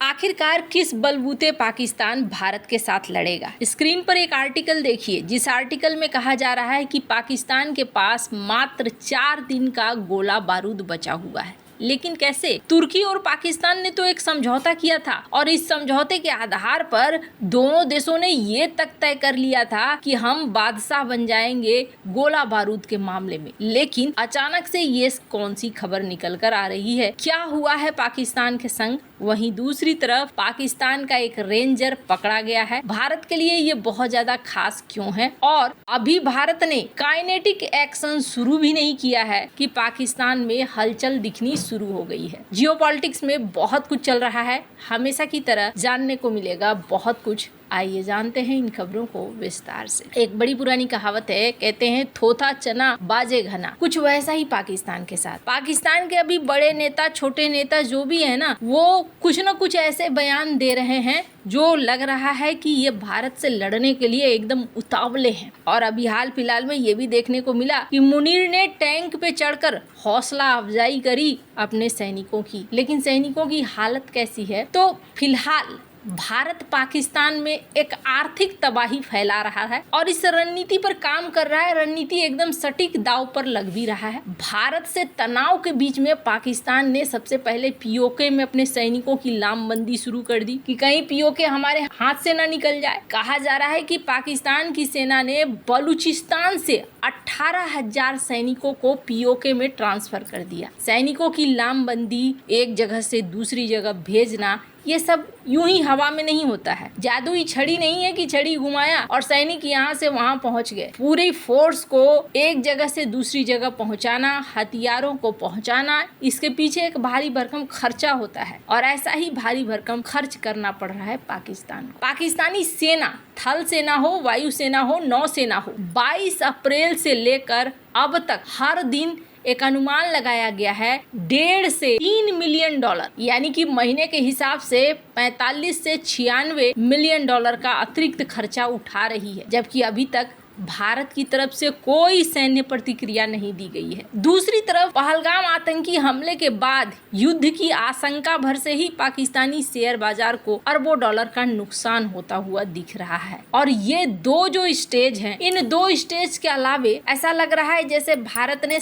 आखिरकार किस बलबूते पाकिस्तान भारत के साथ लड़ेगा। स्क्रीन पर एक आर्टिकल देखिए, जिस आर्टिकल में कहा जा रहा है कि पाकिस्तान के पास मात्र 4 दिन का गोला बारूद बचा हुआ है। लेकिन कैसे? तुर्की और पाकिस्तान ने तो एक समझौता किया था और इस समझौते के आधार पर दोनों देशों ने ये तक तय कर लिया था कि हम बादशाह बन जाएंगे गोला बारूद के मामले में। लेकिन अचानक से ये कौन सी खबर निकल कर आ रही है? क्या हुआ है पाकिस्तान के संग? वहीं दूसरी तरफ पाकिस्तान का एक रेंजर पकड़ा गया है। भारत के लिए ये बहुत ज्यादा खास क्यों है? और अभी भारत ने काइनेटिक एक्शन शुरू भी नहीं किया है कि पाकिस्तान में हलचल दिखनी शुरू हो गई है। जियोपॉलिटिक्स में बहुत कुछ चल रहा है, हमेशा की तरह जानने को मिलेगा बहुत कुछ। आइए जानते हैं इन खबरों को विस्तार से। एक बड़ी पुरानी कहावत है, कहते हैं थोथा चना बाजे घना। कुछ वैसा ही पाकिस्तान के साथ। पाकिस्तान के अभी बड़े नेता, छोटे नेता जो भी है ना, वो कुछ न कुछ ऐसे बयान दे रहे हैं जो लग रहा है कि ये भारत से लड़ने के लिए एकदम उतावले हैं। और अभी हाल फिलहाल में ये भी देखने को मिला कि मुनीर ने टैंक पे चढ़कर हौसला अफजाई करी अपने सैनिकों की। लेकिन सैनिकों की हालत कैसी है? तो फिलहाल भारत पाकिस्तान में एक आर्थिक तबाही फैला रहा है और इस रणनीति पर काम कर रहा है। रणनीति एकदम सटीक दाव पर लग भी रहा है। भारत से तनाव के बीच में पाकिस्तान ने सबसे पहले पीओके में अपने सैनिकों की लामबंदी शुरू कर दी कि कहीं पीओके हमारे हाथ से ना निकल जाए। कहा जा रहा है कि पाकिस्तान की सेना ने बलूचिस्तान से 18,000 सैनिकों को पीओके में ट्रांसफर कर दिया। सैनिकों की लामबंदी, एक जगह से दूसरी जगह भेजना, ये सब यूं ही हवा में नहीं होता है। जादुई छड़ी नहीं है कि छड़ी घुमाया और सैनिक यहाँ से वहाँ पहुँच गए। पूरी फोर्स को एक जगह से दूसरी जगह पहुँचाना, हथियारों को पहुँचाना, इसके पीछे एक भारी भरकम खर्चा होता है और ऐसा ही भारी भरकम खर्च करना पड़ रहा है पाकिस्तान को। पाकिस्तानी सेना, थल सेना हो, वायु सेना हो, नौसेना हो, 22 अप्रैल से लेकर अब तक हर दिन एक अनुमान लगाया गया है 1.5 से 3 मिलियन डॉलर, यानी कि महीने के हिसाब से 45 से 96 मिलियन डॉलर का अतिरिक्त खर्चा उठा रही है। जबकि अभी तक भारत की तरफ से कोई सैन्य प्रतिक्रिया नहीं दी गई है। दूसरी तरफ पहलगाम आतंकी हमले के बाद युद्ध की आशंका भर से ही पाकिस्तानी शेयर बाजार को अरबों डॉलर का नुकसान होता हुआ दिख रहा है। और ये दो जो स्टेज हैं, इन दो स्टेज के अलावे ऐसा लग रहा है जैसे भारत ने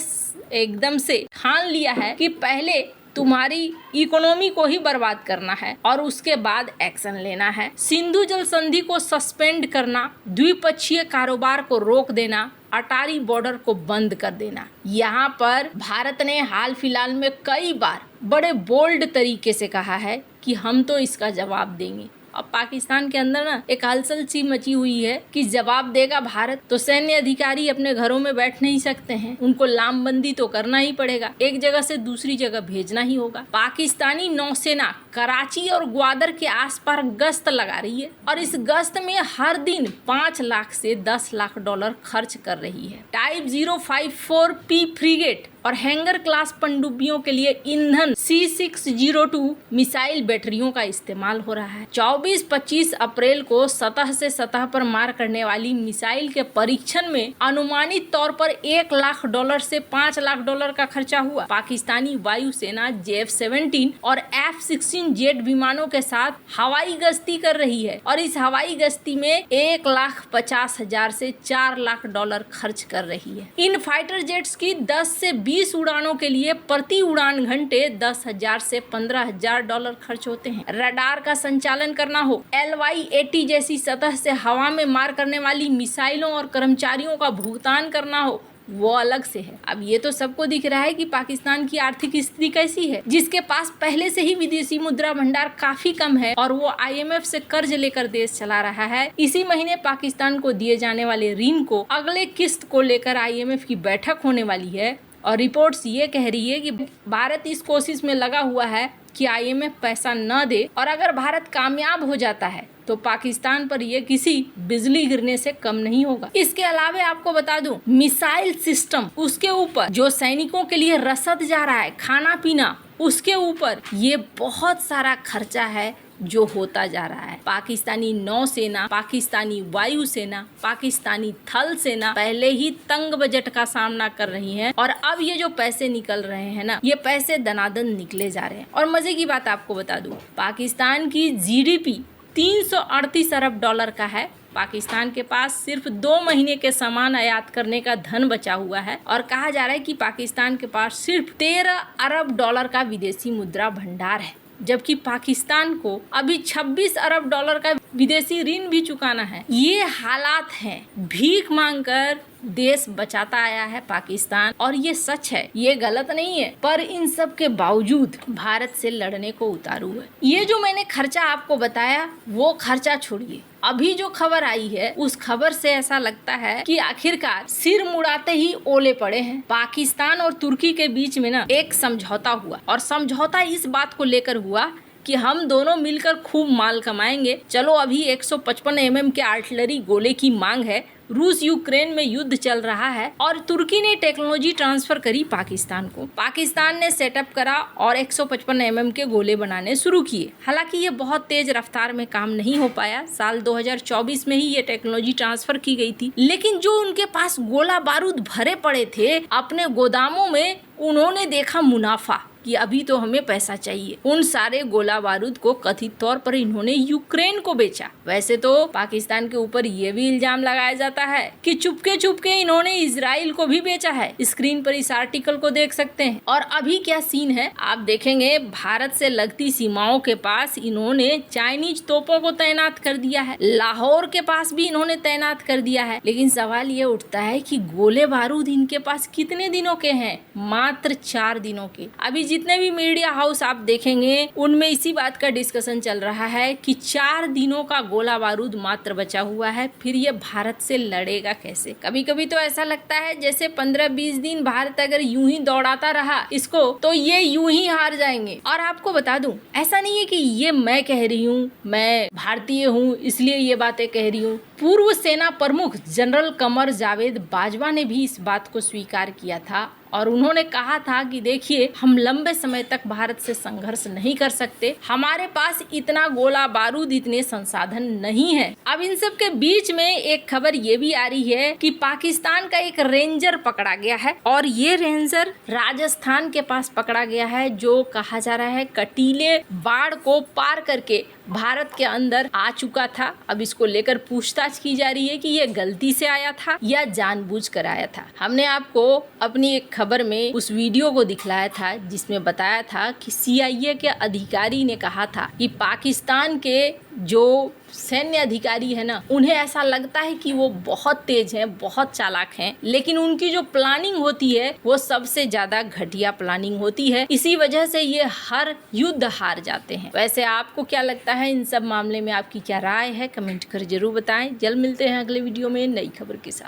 एकदम से ठान लिया है कि पहले तुम्हारी इकोनॉमी को ही बर्बाद करना है और उसके बाद एक्शन लेना है। सिंधु जल संधि को सस्पेंड करना, द्विपक्षीय कारोबार को रोक देना, अटारी बॉर्डर को बंद कर देना। यहाँ पर भारत ने हाल फिलहाल में कई बार बड़े बोल्ड तरीके से कहा है कि हम तो इसका जवाब देंगे। अब पाकिस्तान के अंदर ना एक हलचल सी मची हुई है कि जवाब देगा भारत तो सैन्य अधिकारी अपने घरों में बैठ नहीं सकते हैं, उनको लामबंदी तो करना ही पड़ेगा, एक जगह से दूसरी जगह भेजना ही होगा। पाकिस्तानी नौसेना कराची और ग्वादर के आसपास गश्त लगा रही है और इस गश्त में हर दिन 5 लाख से 10 लाख डॉलर खर्च कर रही है। टाइप 054P फ्रिगेट और हैंगर क्लास पनडुब्बियों के लिए ईंधन C602 मिसाइल बैटरियों का इस्तेमाल हो रहा है। 24-25 अप्रैल को सतह से सतह पर मार करने वाली मिसाइल के परीक्षण में अनुमानित तौर पर 1 लाख डॉलर से 5 लाख डॉलर का खर्चा हुआ। पाकिस्तानी वायुसेना JF-17 और F-16 जेट विमानों के साथ हवाई गश्ती कर रही है और इस हवाई गश्ती में 1,50,000 से 4 लाख डॉलर खर्च कर रही है। इन फाइटर जेट्स की 10 से 20 उड़ानों के लिए प्रति उड़ान घंटे 10,000 से 15,000 डॉलर खर्च होते हैं। रडार का संचालन करना हो, LY-80 जैसी सतह से हवा में मार करने वाली मिसाइलों और कर्मचारियों का भुगतान करना हो, वो अलग से है। अब ये तो सबको दिख रहा है कि पाकिस्तान की आर्थिक स्थिति कैसी है, जिसके पास पहले से ही विदेशी मुद्रा भंडार काफी कम है और वो IMF से कर्ज लेकर देश चला रहा है। इसी महीने पाकिस्तान को दिए जाने वाले ऋण को अगले किस्त को लेकर IMF की बैठक होने वाली है और रिपोर्ट्स ये कह रही है कि भारत इस कोशिश में लगा हुआ है कि IMF पैसा न दे और अगर भारत कामयाब हो जाता है तो पाकिस्तान पर यह किसी बिजली गिरने से कम नहीं होगा। इसके अलावा आपको बता दूं, मिसाइल सिस्टम, उसके ऊपर जो सैनिकों के लिए रसद जा रहा है, खाना पीना, उसके ऊपर ये बहुत सारा खर्चा है जो होता जा रहा है। पाकिस्तानी नौसेना, पाकिस्तानी वायुसेना, पाकिस्तानी थल सेना पहले ही तंग बजट का सामना कर रही है और अब ये जो पैसे निकल रहे हैं ना, ये पैसे दनादन निकले जा रहे हैं। और मजे की बात आपको बता दूं, पाकिस्तान की जीडीपी 338 अरब डॉलर का है। पाकिस्तान के पास सिर्फ 2 महीने के सामान आयात करने का धन बचा हुआ है और कहा जा रहा है कि पाकिस्तान के पास सिर्फ 13 अरब डॉलर का विदेशी मुद्रा भंडार है, जबकि पाकिस्तान को अभी 26 अरब डॉलर का विदेशी ऋण भी चुकाना है। ये हालात हैं, भीख मांगकर देश बचाता आया है पाकिस्तान और ये सच है, ये गलत नहीं है। पर इन सब के बावजूद भारत से लड़ने को उतारू है। ये जो मैंने खर्चा आपको बताया वो खर्चा छोड़िए, अभी जो खबर आई है उस खबर से ऐसा लगता है कि आखिरकार सिर मुड़ाते ही ओले पड़े हैं। पाकिस्तान और तुर्की के बीच में ना एक समझौता हुआ और समझौता इस बात को लेकर हुआ कि हम दोनों मिलकर खूब माल कमाएंगे। चलो अभी 155 mm के आर्टिलरी गोले की मांग है, रूस यूक्रेन में युद्ध चल रहा है और तुर्की ने टेक्नोलॉजी ट्रांसफर करी पाकिस्तान को। पाकिस्तान ने सेटअप करा और 155 mm के गोले बनाने शुरू किए। हालांकि ये बहुत तेज रफ्तार में काम नहीं हो पाया। साल 2024 में ही ये टेक्नोलॉजी ट्रांसफर की गई थी, लेकिन जो उनके पास गोला बारूद भरे पड़े थे अपने गोदामों में, उन्होंने देखा मुनाफा कि अभी तो हमें पैसा चाहिए। उन सारे गोला बारूद को कथित तौर पर इन्होंने यूक्रेन को बेचा। वैसे तो पाकिस्तान के ऊपर ये भी इल्जाम लगाया जाता है कि चुपके चुपके इन्होंने इजराइल को भी बेचा है। स्क्रीन पर इस आर्टिकल को देख सकते हैं। और अभी क्या सीन है आप देखेंगे, भारत से लगती सीमाओं के पास इन्होंने चाइनीज तोपों को तैनात कर दिया है, लाहौर के पास भी इन्होंने तैनात कर दिया है। लेकिन सवाल ये उठता है कि गोले बारूद इनके पास कितने दिनों के हैं? मात्र 4 दिनों के। अभी जितने भी मीडिया हाउस आप देखेंगे उनमें इसी बात का डिस्कशन चल रहा है कि 4 दिनों का गोला बारूद मात्र बचा हुआ है, फिर ये भारत से लड़ेगा कैसे? कभी कभी तो ऐसा लगता है जैसे 15-20 दिन भारत अगर यूं ही दौड़ाता रहा इसको तो ये यूं ही हार जाएंगे। और आपको बता दूं, ऐसा नहीं है कि ये मैं कह रही हूँ, मैं भारतीय हूँ इसलिए ये बातें कह रही हूँ। पूर्व सेना प्रमुख जनरल कमर जावेद बाजवा ने भी इस बात को स्वीकार किया था और उन्होंने कहा था कि देखिए, हम लंबे समय तक भारत से संघर्ष नहीं कर सकते, हमारे पास इतना गोला बारूद, इतने संसाधन नहीं है। अब इन सब के बीच में एक खबर ये भी आ रही है कि पाकिस्तान का एक रेंजर पकड़ा गया है और ये रेंजर राजस्थान के पास पकड़ा गया है, जो कहा जा रहा है कटीले बाड़ को पार करके भारत के अंदर आ चुका था। अब इसको लेकर पूछताछ की जा रही है कि ये गलती से आया था या जानबूझकर आया था। हमने आपको अपनी एक खबर में उस वीडियो को दिखलाया था जिसमें बताया था कि CIA के अधिकारी ने कहा था कि पाकिस्तान के जो सैन्य अधिकारी है ना, उन्हें ऐसा लगता है कि वो बहुत तेज हैं, बहुत चालाक हैं, लेकिन उनकी जो प्लानिंग होती है वो सबसे ज्यादा घटिया प्लानिंग होती है। इसी वजह से ये हर युद्ध हार जाते हैं। वैसे आपको क्या लगता है इन सब मामले में? आपकी क्या राय है? कमेंट कर जरूर बताएं। जल्द मिलते हैं अगले वीडियो में नई खबर के साथ।